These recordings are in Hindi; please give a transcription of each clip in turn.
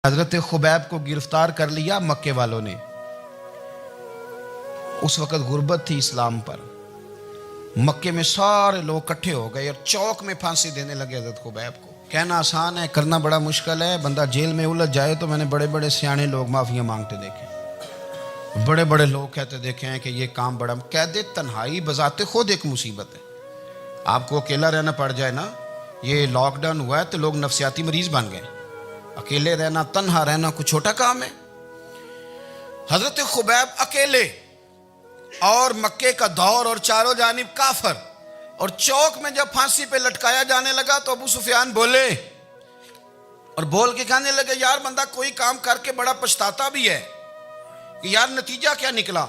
हजरत खुबैब को गिरफ्तार कर लिया मक्के वालों ने। उस वक़्त गुर्बत थी इस्लाम पर। मक्के में सारे लोग इकट्ठे हो गए और चौक में फांसी देने लगे हजरत खुबैब को। कहना आसान है, करना बड़ा मुश्किल है। बंदा जेल में उलझ जाए तो मैंने बड़े बड़े सियाने लोग माफ़ियाँ मांगते देखे, बड़े बड़े लोग कहते देखे हैं कि ये काम बड़ा। कैद तन्हाई बजाते खुद एक मुसीबत है। आपको अकेला रहना पड़ जाए ना, ये लॉकडाउन हुआ है तो लोग नफसियाती मरीज बन गए। अकेले रहना, तन्हा रहना कुछ छोटा काम है। हजरत खुबैब अकेले और मक्के का दौर और चारों जानिब काफर, और चौक में जब फांसी पे लटकाया जाने लगा तो अबू सुफियान बोले और बोल के कहने लगे, यार बंदा कोई काम करके बड़ा पछताता भी है कि यार नतीजा क्या निकला।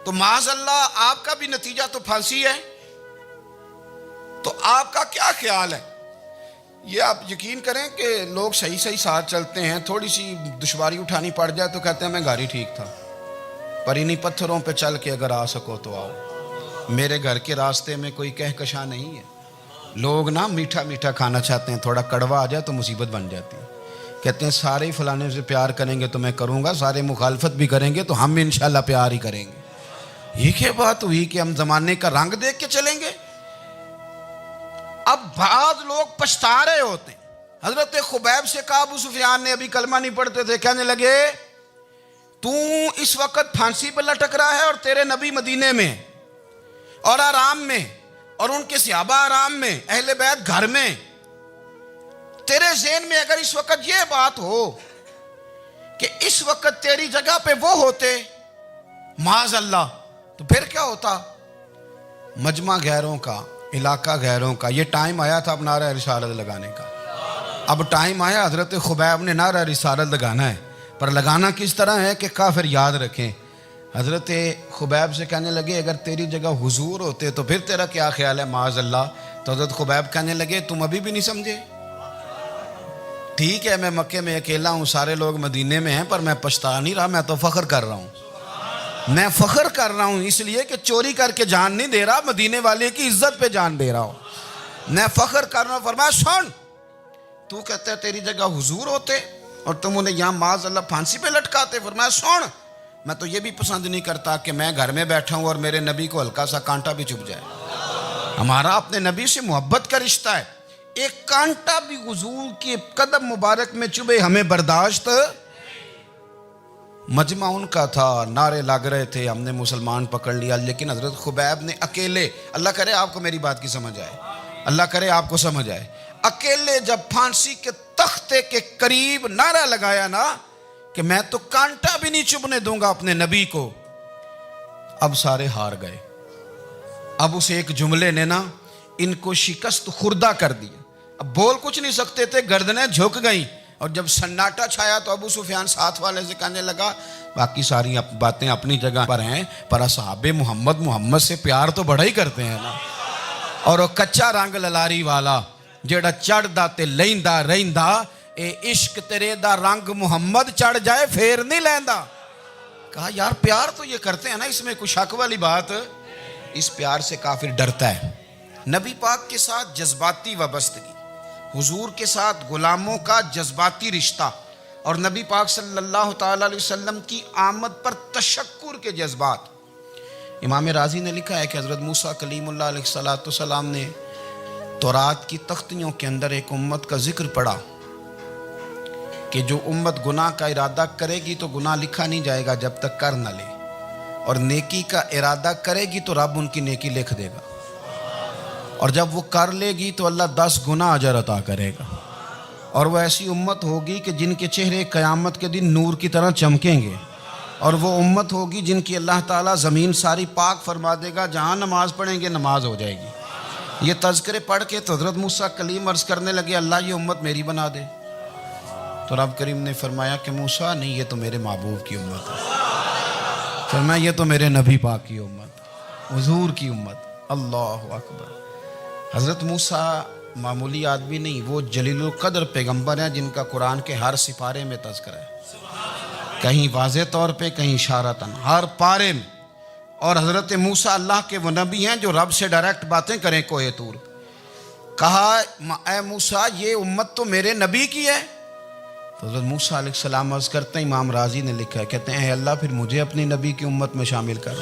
तो माज़अल्लाह आपका भी नतीजा तो फांसी है, तो आपका क्या ख्याल है। ये आप यकीन करें कि लोग सही सही साथ चलते हैं, थोड़ी सी दुश्वारी उठानी पड़ जाए तो कहते हैं मैं गाड़ी ठीक था, पर इन्हीं पत्थरों पे चल के अगर आ सको तो आओ। मेरे घर के रास्ते में कोई कहकशा नहीं है। लोग ना मीठा मीठा खाना चाहते हैं, थोड़ा कड़वा आ जाए तो मुसीबत बन जाती है। कहते हैं सारे ही फलाने से प्यार करेंगे तो मैं करूँगा, सारे मुखालफत भी करेंगे तो हम इंशाल्लाह प्यार ही करेंगे। ये क्या बात हुई कि हम ज़माने का रंग देख के चलेंगे। अब बाद लोग पछता रहे होते हैं। हजरत खुबैब से कहा, अबू सुफियान ने अभी कलमा नहीं पढ़ते थे, कहने लगे तू इस वक्त फांसी पर लटक रहा है और तेरे नबी मदीने में और आराम में, और उनके सहाबा आराम में, अहले बैत घर में। तेरे ज़हन में अगर इस वक्त यह बात हो कि इस वक्त तेरी जगह पे वो होते माज़अल्लाह, तो फिर क्या होता। मजमा गैरों का, इलाका गैरों का। ये टाइम आया था अब नारा रिसालत लगाने का। अब टाइम आया हजरत खुबैब ने नारा रिसालत लगाना है, पर लगाना किस तरह है कि काफिर याद रखें। हजरत खुबैब से कहने लगे अगर तेरी जगह हुजूर होते तो फिर तेरा क्या ख्याल है माज़अल्लाह। तो हजरत खुबैब कहने लगे तुम अभी भी नहीं समझे। ठीक है, मैं मक्के में अकेला हूँ, सारे लोग मदीने में हैं, पर मैं पछता नहीं रहा, मैं तो फ़ख्र कर रहा हूँ। मैं फ़ख्र कर रहा हूँ इसलिए कि चोरी करके जान नहीं दे रहा, मदीने वाले की इज्जत पे जान दे रहा हूँ। मैं फ़ख्र कर रहा हूँ। फरमाया सुन, तू कहता है तेरी जगह हुजूर होते और तुम उन्हें यहाँ माज़अल्लाह फांसी पे लटकाते। फरमाया सुन, मैं तो ये भी पसंद नहीं करता कि मैं घर में बैठा हूँ और मेरे नबी को हल्का सा कांटा भी चुभ जाए। हमारा अपने नबी से मोहब्बत का रिश्ता है। एक कांटा भी हुजूर के कदम मुबारक में चुभे हमें बर्दाश्त। मजमा उनका था, नारे लग रहे थे, हमने मुसलमान पकड़ लिया। लेकिन हजरत खुबैब ने अकेले, अल्लाह करे आपको मेरी बात की समझ आए, अल्लाह करे आपको समझ आए, अकेले जब फांसी के तख्ते के करीब नारा लगाया ना कि मैं तो कांटा भी नहीं चुभने दूंगा अपने नबी को, अब सारे हार गए। अब उस एक जुमले ने ना इनको शिकस्त खुर्दा कर दिया। अब बोल कुछ नहीं सकते थे, गर्दनें झुक गई। और जब सन्नाटा छाया तो अबू सुफियान साथ वाले से कहने लगा बाकी सारी बातें अपनी जगह पर हैं, पर असहाबे मोहम्मद से प्यार तो बड़ा ही करते हैं ना। और वो कच्चा रंग ललारी वाला जेड़ा चढ़दा ते लैंदा रहिंदा, ए इश्क तेरे दा रंग मुहम्मद चढ़ जाए फेर नहीं लैंदा। कहा यार प्यार तो ये करते हैं ना, इसमें कुछ शक वाली बात। इस प्यार से काफिर डरता है। नबी पाक के साथ जज्बाती वाबस्तगी, हुजूर के साथ गुलामों का जज्बाती रिश्ता, और नबी पाक सल्लल्लाहु ताला अलैहि वसल्लम की आमद पर तशक्कुर के जज्बात। इमाम राजी ने लिखा है कि हज़रत मूसा कलीमुल्लाह अलैहिस्सलाम ने तौरात की तख्तियों के अंदर एक उम्मत का जिक्र पढ़ा कि जो उम्मत गुनाह का इरादा करेगी तो गुनाह लिखा नहीं जाएगा जब तक कर न ले, और नेकी का इरादा करेगी तो रब उनकी नेकी लिख देगा, और जब वो कर लेगी तो अल्लाह 10 गुना अजर अता करेगा। और वो ऐसी उम्मत होगी कि जिनके चेहरे क़यामत के दिन नूर की तरह चमकेंगे, और वो उम्मत होगी जिनकी अल्लाह ताला ज़मीन सारी पाक फरमा देगा, जहाँ नमाज पढ़ेंगे नमाज हो जाएगी। ये तज़किरे पढ़ के तो हज़रत मूसा कलीम अर्ज़ करने लगे अल्लाह ये उम्मत मेरी बना दे। तो रब करीम ने फरमाया कि मूसा नहीं, ये तो मेरे महबूब की उम्मत है। फरमाया ये तो मेरे नबी पाक की उम्मत, हुजूर की उम्मत। अल्लाह अकबर। हज़रत मूसा मामूली आदमी नहीं, वो जलीलुल क़द्र पैगम्बर हैं जिनका कुरान के हर सिपारे में तज़किरा है, कहीं वाज़े तौर पे, कहीं इशारतन, हर पारे में। और हज़रत मूसा अल्लाह के वो नबी हैं जो रब से डायरेक्ट बातें करें कोहे तूर। कहा ए मूसा ये उम्मत तो मेरे नबी की है। तो हज़रत मूसा अलैहिस्सलाम अर्ज़ करते हैं, इमाम राजी ने लिखा है, कहते हैं अल्लाह फिर मुझे अपनी नबी की उम्मत में शामिल कर।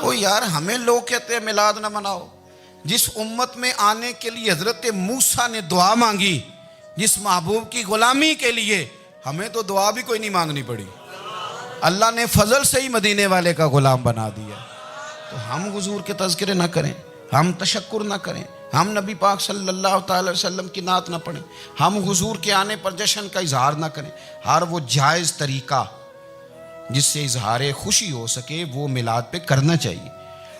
ओ यार, हमें लोग कहते हैं मिलाद ना मनाओ। जिस उम्मत में आने के लिए हज़रत मूसा ने दुआ मांगी, जिस महबूब की गुलामी के लिए, हमें तो दुआ भी कोई नहीं मांगनी पड़ी। अल्लाह ने फजल से ही मदीने वाले का गुलाम बना दिया। तो हम हुजूर के तज़किरे ना करें, हम तशक्कुर ना करें, हम नबी पाक सल्लल्लाहु अलैहि वसल्लम की नात ना पढ़ें, हम हुजूर के आने पर जश्न का इजहार ना करें। हर वो जायज़ तरीका जिससे इजहार खुशी हो सके वो मिलाद पे करना चाहिए,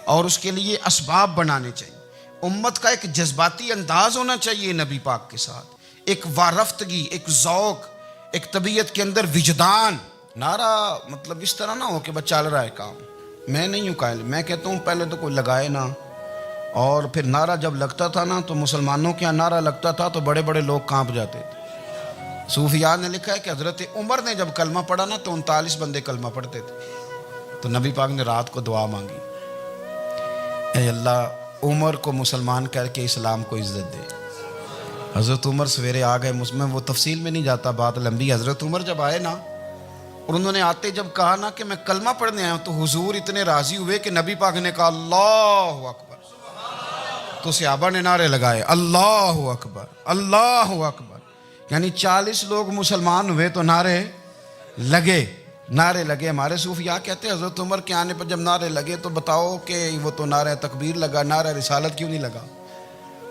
और उसके लिए असबाब बनाने चाहिए। उम्मत का एक जज्बाती अंदाज होना चाहिए नबी पाक के साथ, एक वारफ्तगी, एक ज़ौक़, एक तबीयत के अंदर विजदान। नारा मतलब इस तरह ना हो कि बस चल रहा है काम। मैं नहीं हूँ कायल, मैं कहता हूँ पहले तो कोई लगाए ना, और फिर नारा जब लगता था ना तो मुसलमानों के यहाँ नारा लगता था तो बड़े बड़े लोग कांप जाते थे। सूफिया ने लिखा है कि हज़रत उमर ने जब कलमा पढ़ा ना तो 39 बंदे कलमा पढ़ते थे। तो नबी पाक ने रात को दुआ मांगी, ऐ अल्लाह उमर को मुसलमान करके इस्लाम को इज़्ज़त दे। हज़रत उमर सवेरे आ गए, मुझमें वो तफसील में नहीं जाता, बात लंबी। हज़रत उमर जब आए ना और उन्होंने आते जब कहा ना कि मैं कलमा पढ़ने आया हूँ, तो हुजूर इतने राज़ी हुए कि नबी पाक ने कहा अल्लाहु अकबर। तो सहाबा ने नारे लगाए अल्लाहु अकबर, अल्लाहु अकबर। यानी 40 लोग मुसलमान हुए तो नारे लगे, नारे लगे। हमारे सूफिया कहते हैं हज़रत उमर के आने पर जब नारे लगे तो बताओ कि वो तो नारा तकबीर लगा, नारा रिसालत क्यों नहीं लगा?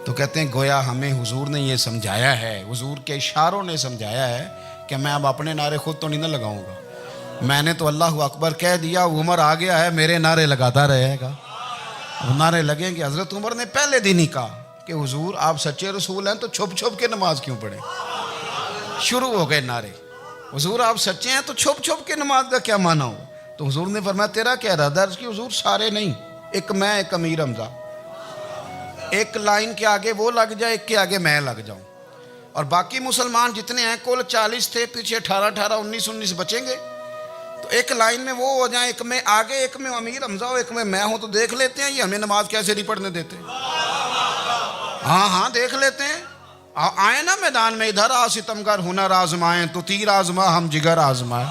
तो कहते हैं गोया हमें हुजूर ने ये समझाया है, हुजूर के इशारों ने समझाया है कि मैं अब अपने नारे खुद तो नहीं ना लगाऊंगा, मैंने तो अल्लाहु अकबर कह दिया, उमर आ गया है, मेरे नारे लगाता रहेगा। नारे लगेंगे। हज़रत उमर ने पहले दिन ही कहा कि हुजूर आप सच्चे रसूल हैं तो छुप छुप के नमाज क्यों पढ़ें? शुरू हो गए नारे, हुजूर आप सच्चे हैं तो छुप छुप के नमाज का क्या माना हो? तो हुजूर ने फरमाया तेरा क्या इरादा है? हुजूर सारे नहीं, एक मैं, एक अमीर हमजा, एक लाइन के आगे वो लग जाए, एक के आगे मैं लग जाऊं, और बाकी मुसलमान जितने हैं कुल 40 थे, पीछे 18 19 बचेंगे। तो एक लाइन में वो हो जाए, एक में आगे, एक में अमीर हमजा हो, एक में मैं हूं, तो देख लेते हैं ये हमें नमाज कैसे नहीं पढ़ने देते। हाँ हाँ देख लेते हैं, आए ना मैदान में, इधर आ सितमगर हुनर आजमाए, तो तीर आजमा हम जिगर आजमाए,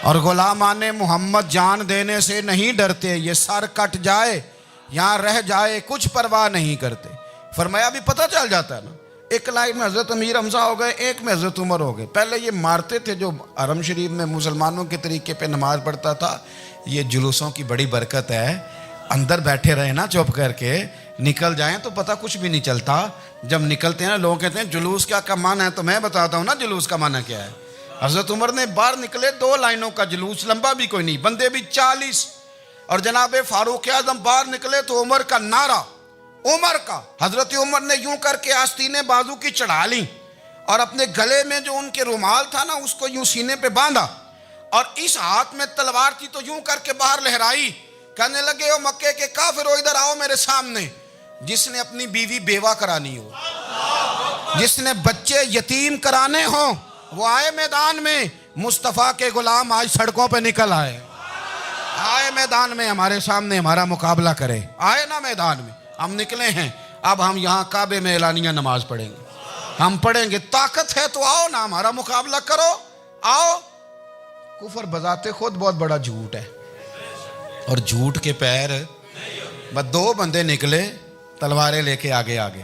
और गुलामाने मोहम्मद जान देने से नहीं डरते, ये सर कट जाए यहाँ रह जाए कुछ परवाह नहीं करते। फरमाया भी पता चल जाता है ना, एक लाइन में हज़रत अमीर हमजा हो गए, एक में हज़रत उमर हो गए। पहले ये मारते थे जो हरम शरीफ में मुसलमानों के तरीके पे नमाज पढ़ता था, ये जुलूसों की बड़ी बरकत है, अंदर बैठे रहे ना चुप करके, निकल जाएं तो पता कुछ भी नहीं चलता। जब निकलते हैं ना लोग कहते हैं जुलूस क्या माना है, तो मैं बताता हूँ ना जुलूस का माना क्या है। हज़रत उमर ने बाहर निकले, 2 लाइनों का जुलूस, लंबा भी कोई नहीं, बंदे भी 40, और जनाब फारूक आजम बाहर निकले तो उमर का नारा, उमर का, हजरत उमर ने यूं करके आस्तीने बाजू की चढ़ा ली और अपने गले में जो उनके रुमाल था ना उसको यूं सीने पे बांधा, और इस हाथ में तलवार थी तो यूं करके बाहर लहराई, कहने लगे ओ मक्के के काफिरो इधर आओ मेरे सामने। जिसने अपनी बीवी बेवा करानी हो, जिसने बच्चे यतीम कराने हो, वो आए मैदान में। मुस्तफ़ा के गुलाम आज सड़कों पे निकल आए, आए मैदान में हमारे सामने हमारा मुकाबला करे, आए ना मैदान में, हम निकले हैं। अब हम यहाँ काबे में एलानिया नमाज पढ़ेंगे, हम पढ़ेंगे, ताकत है तो आओ ना हमारा मुकाबला करो, आओ। कुफर बजाते खुद बहुत बड़ा झूठ है, और झूठ के पैर, बस 2 बंदे निकले तलवारें लेके आगे आगे,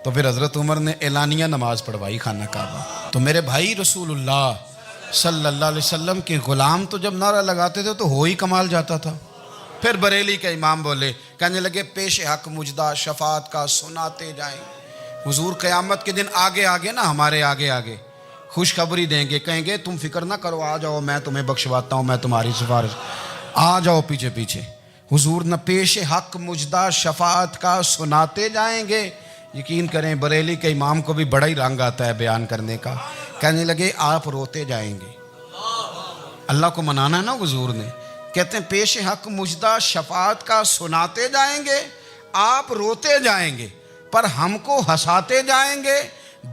तो फिर हज़रत उमर ने एलानिया नमाज पढ़वाई खाना काबा। तो मेरे भाई रसूलुल्लाह सल्लल्लाहु अलैहि वसल्लम के ग़ुलाम तो जब नारा लगाते थे तो हो ही कमाल जाता था। फिर बरेली के इमाम बोले, कहने लगे पेश हक मुजदा शफात का सुनाते जाएं। हुजूर क़यामत के दिन आगे आगे ना, हमारे आगे आगे खुशखबरी देंगे, कहेंगे तुम फिक्र ना करो, आ जाओ मैं तुम्हें बख्शवाता हूँ, मैं तुम्हारी सिफारिश, आ जाओ पीछे पीछे। हुजूर न पेश हक मुजदा शफात का सुनाते जाएंगे। यकीन करें बरेली के इमाम को भी बड़ा ही रंग आता है बयान करने का। कहने लगे आप रोते जाएंगे, अल्लाह को मनाना है ना हुजूर ने, कहते हैं पेश हक मुजदा शफात का सुनाते जाएंगे, आप रोते जाएंगे पर हमको हंसाते जाएंगे।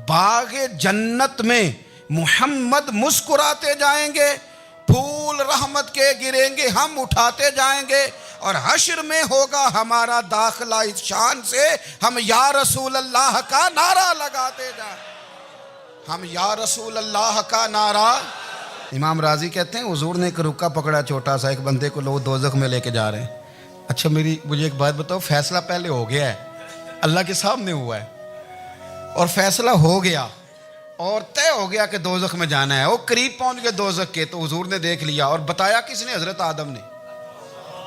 बाग़े जन्नत में मुहम्मद मुस्कुराते जाएंगे, फूल रहमत के गिरेंगे हम उठाते जाएंगे, और हश्र में होगा हमारा दाखिला इस शान से हम या रसूल अल्लाह का नारा लगाते जाएं। हम या रसूल अल्लाह का नारा। इमाम राजी कहते हैं हुजूर ने एक रुक्का पकड़ा छोटा सा, एक बंदे को लोग दोज़ख में लेके जा रहे हैं। अच्छा मुझे एक बात बताओ, फैसला पहले हो गया है, अल्लाह के सामने हुआ है और फैसला हो गया और तय हो गया कि दोज़ख में जाना है। वो करीब पहुंच गए दोज़ख के, तो हुजूर ने देख लिया और बताया किसने? हज़रत आदम ने।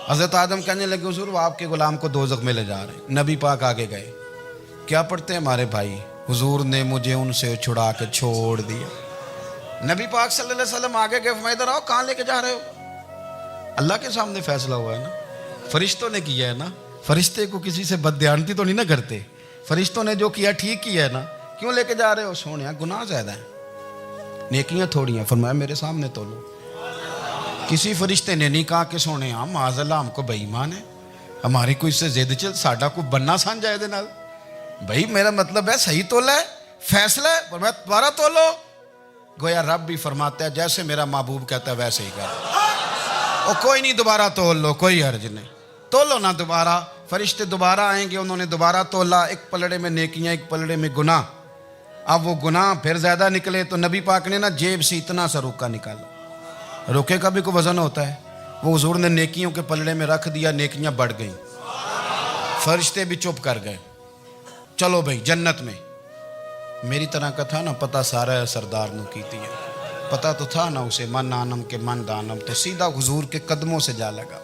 हज़रत आदम कहने लगे हुजूर वो आपके गुलाम को दोज़ख में ले जा रहे हैं। नबी पाक आगे गए, क्या पढ़ते हैं हमारे भाई? हुजूर ने मुझे उनसे छुड़ा के छोड़ दिया। नबी पाक सल्लल्लाहु अलैहि वसल्लम आगे गए, फरमाया इधर आओ, कहाँ लेके जा रहे हो? अल्लाह के सामने फैसला हुआ है ना, फरिश्तों ने किया है ना। फरिश्ते को किसी से बदध्यानती तो नहीं ना करते, फरिश्तों ने जो किया ठीक किया है ना। क्यों लेके जा रहे हो? सोनिया गुनाह ज़्यादा है, नेकियां थोड़ी हैं। फरमाया मेरे सामने तोलो। किसी फरिश्ते ने नहीं कहा कि सोने माज़अल्लाह हमको बेईमान है, हमारी कोई इससे जिद चल साडा को बनना सान जाए दे नाल। भाई मेरा मतलब है सही तोला है, फैसला है, फरमाया दोबारा तोलो। गोया रब भी फरमाता है जैसे मेरा महबूब कहता है वैसे ही कर। और कोई नहीं, दोबारा तोल लो, कोई हर्ज नहीं, तोलो ना दोबारा। फरिश्ते दोबारा आएंगे, उन्होंने दोबारा तोला, एक पलड़े में नेकियां, एक पलड़े में गुनाह। अब वो गुनाह फिर ज्यादा निकले तो नबी पाक ने ना जेब से इतना सा रुक्का निकाला। रुके का भी कोई वजन होता है, वो हुजूर ने नेकियों के पलड़े में रख दिया, नेकियां बढ़ गई। फरिश्ते भी चुप कर गए। चलो भाई जन्नत में। मेरी तरह का था ना, पता सारा है सरदार नु कीती है, पता तो था ना उसे, मन आनम के मन दानम। तो सीधा हुजूर के कदमों से जा लगा,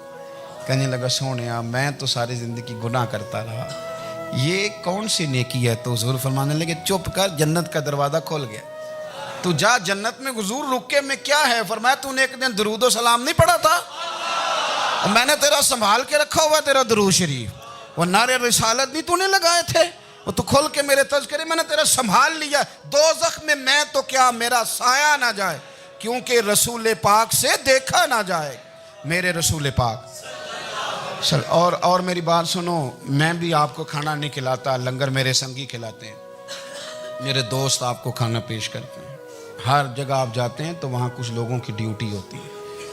कहने लगा सोने मैं तो सारी जिंदगी गुनाह करता रहा, ये कौन सी नेकी है? तो हुजूर फरमाने लगे चुप कर, जन्नत का दरवाजा खोल गया, तू जा जन्नत में। हुजूर रुके में क्या है? फरमाया तूने एक दिन दरूदो सलाम नहीं पढ़ा था, और मैंने तेरा संभाल के रखा हुआ तेरा दरूद शरीफ, वो नारे रिसालत नहीं तूने लगाए थे, वो तो खोल के मेरे तज़किरे मैंने तेरा संभाल लिया। दोज़ख में मैं तो क्या, मेरा साया ना जाए, क्योंकि रसूल पाक से देखा ना जाए, मेरे रसूल पाक। चल और मेरी बात सुनो, मैं भी आपको खाना नहीं खिलाता, लंगर मेरे संगी खिलाते हैं, मेरे दोस्त आपको खाना पेश करते हैं। हर जगह आप जाते हैं तो वहाँ कुछ लोगों की ड्यूटी होती है,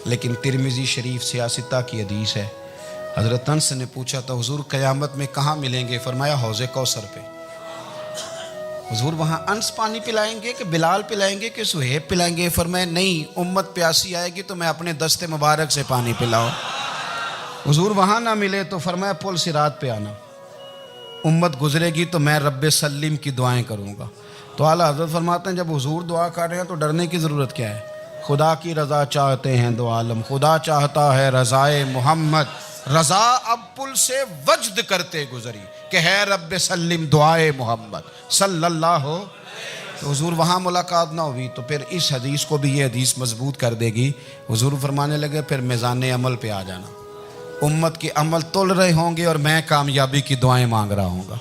लेकिन तिरमिज़ी शरीफ सियासता की हदीस है। हज़रत अनस ने पूछा था हुजूर क़यामत में कहाँ मिलेंगे? फरमाया हौज़े कौसर पे। हुजूर वहाँ अनस पानी पिलाएंगे कि बिलाल पिलाएंगे कि सुहेब पिलाएंगे? फरमाया नहीं, उम्मत प्यासी आएगी तो मैं अपने दस्ते मुबारक से पानी पिलाऊं। हुजूर वहाँ ना मिले तो फरमाया पुल सिरात पे आना, उम्मत गुजरेगी तो मैं रब्बे सल्लिम की दुआएं करूँगा। तो आला हज़रत फरमाते हैं जब हुजूर दुआ कर रहे हैं तो डरने की ज़रूरत क्या है? खुदा की रज़ा चाहते हैं दो आलम, खुदा चाहता है रज़ाए मोहम्मद, रज़ा अब पुल से वज्द करते गुजरी कि है रब्बे सल्लिम दुआए मोहम्मद सल्लल्लाहु। तो हुजूर वहाँ मुलाकात ना हुई तो फिर इस हदीस को भी ये हदीस मजबूत कर देगी। हुजूर फरमाने लगे फिर मिज़ान अमल पे आ जाना, उम्मत के अमल तोल रहे होंगे और मैं कामयाबी की दुआएं मांग रहा हूँगा।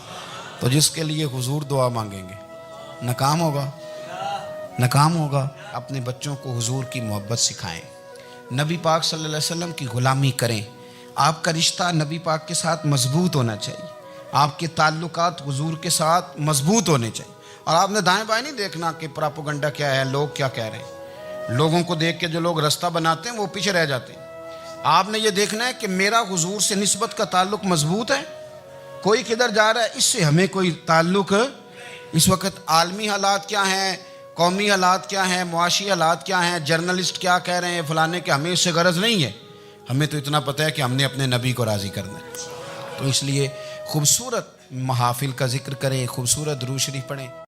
तो जिसके लिए हुजूर दुआ मांगेंगे नाकाम होगा, नाकाम होगा। अपने बच्चों को हुजूर की मोहब्बत सिखाएं, नबी पाक सल्लल्लाहु अलैहि वसल्लम की ग़ुलामी करें। आपका रिश्ता नबी पाक के साथ मजबूत होना चाहिए, आपके ताल्लुकात हुजूर के साथ मजबूत होने चाहिए। और आपने दाएं बाएं नहीं देखना कि प्रोपेगेंडा क्या है, लोग क्या कह रहे हैं। लोगों को देख के जो लोग रास्ता बनाते हैं वो पीछे रह जाते हैं। आपने ये देखना है कि मेरा हुजूर से निस्बत का ताल्लुक मजबूत है, कोई किधर जा रहा है इससे हमें कोई ताल्लुक। इस वक्त आलमी हालात क्या हैं, कौमी हालात क्या हैं, मुआशी हालात क्या हैं, जर्नलिस्ट क्या कह रहे हैं फलाने के, हमें इससे गरज नहीं है। हमें तो इतना पता है कि हमने अपने नबी को राज़ी करना है। तो इसलिए खूबसूरत महाफिल का जिक्र करें, खूबसूरत दुरूद शरीफ पढ़ें।